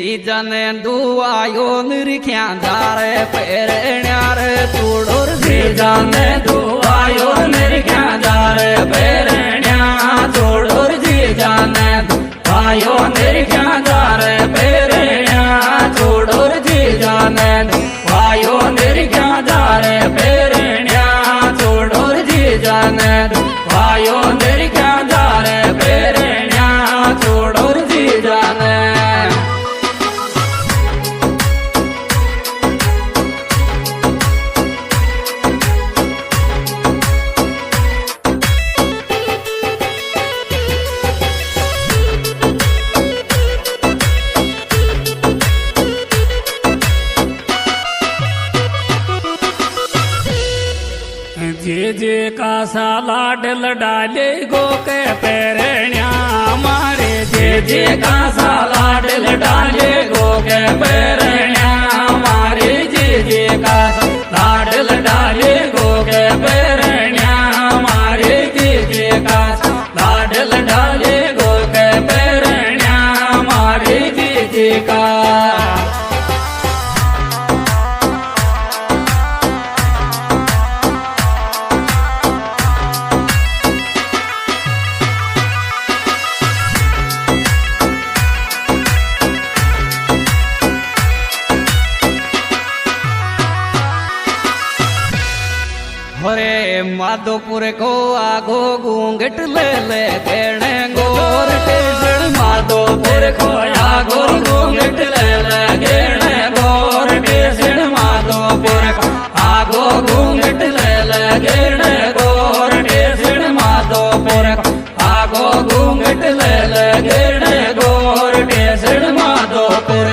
जीजने दुआयो निरख्या जारे पेरण्यार चूड़ोर जीजने दुआयो निरख्या जारे पेरण्या चूड़ोर जीजने दुआयो निरख्या जारे पेरण्या चूड़ोर जीजने दुआयो निरख्या जारे पेरण्या चूड़ोर जीजने दुआयो निरख्या जारे पेरण्या चूड़ोर जीजने जे का साला डल डाले गो के पेरण्या मारे जे का साला डल डाले गो के पेरण्या मारे जे का साला डल डाले गो के पेरण्या मारे जे का साला डल डाले गो के पेरण्या मारे जे का हरे माधोपुर को आगो घूंघट ले ले देने गोर टेशन माधोपुर को आगो घूंघट ले ले देने गोर टेशन माधोपुर को आगो घूंघट ले ले देने गोर टेशन माधोपुर को आगो घूंघट ले ले देने गोर टेशन माधोपुर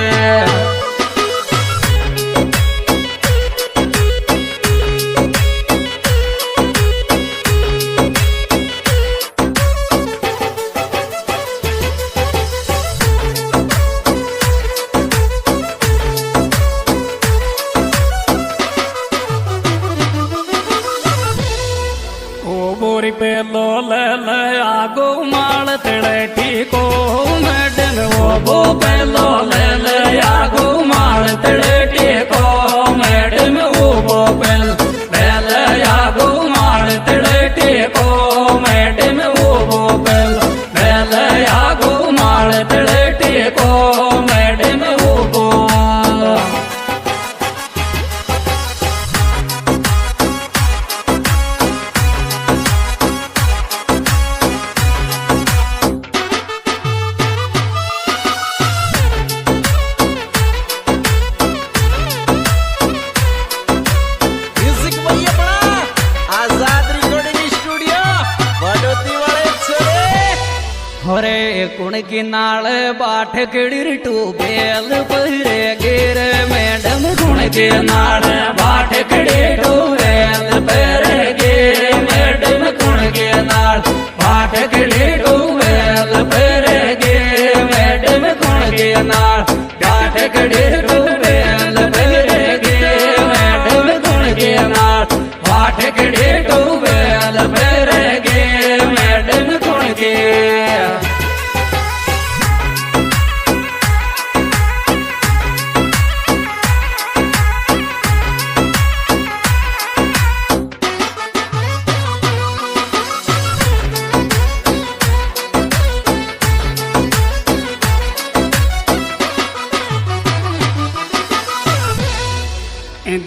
पे लो ले ले आगो माल तड़ेटी को मैडम वो पे लो ले ले आगो माल तड़ेटी को मैडम वो पे ले ले आगो माल तड़ेटी को मैडम वो पे ले ले आगो माल तड़ेटी को मैडम वो हरे कुण की नाल बाट कड़ी टू बेल पहरे गिर मैडम कुण की नाल बाट कड़ी टू बेल पहरे गिर मैडम कुण की नाल बाट कड़ी टू बेल पहरे गिर मैडम कुण की नाल बाट कड़ी टू बेल पहरे गिर मैडम कुण की नाल बाट कड़ी टू बेल पहरे गिर मैडम कुण की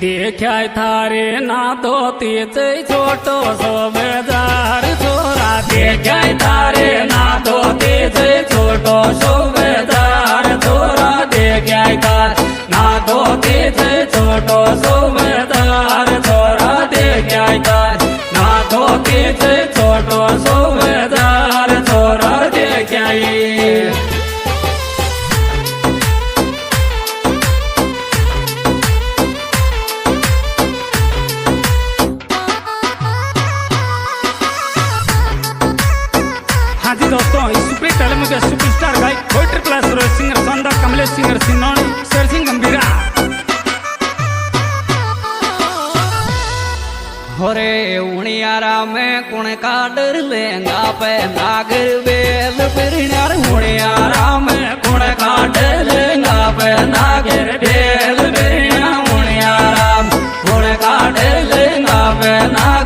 देखा थारे ना धोती छोटो सोबेदार छोरा देखा थारे ना धोती छोटो सोबेदार छोरा देखा थार ना धोती छोटो सोबेदार छोरा देखा थार ना धोती छोटो सोबेदार छोरा देखा सुपरस्टार गायक पोएट्री क्लास सिंगर संदा कमलेश सिंगर सिनोनी शेर सिंह गंभीरा हरे उणियारा में कुण का डर लेंगा पे नागर बेल पिरणार उणियारा में कुण का डर लेंगा पे નાગેર ઢેલ બેના મુણિયારામ ગુણ કાઢે લઈને આવે ના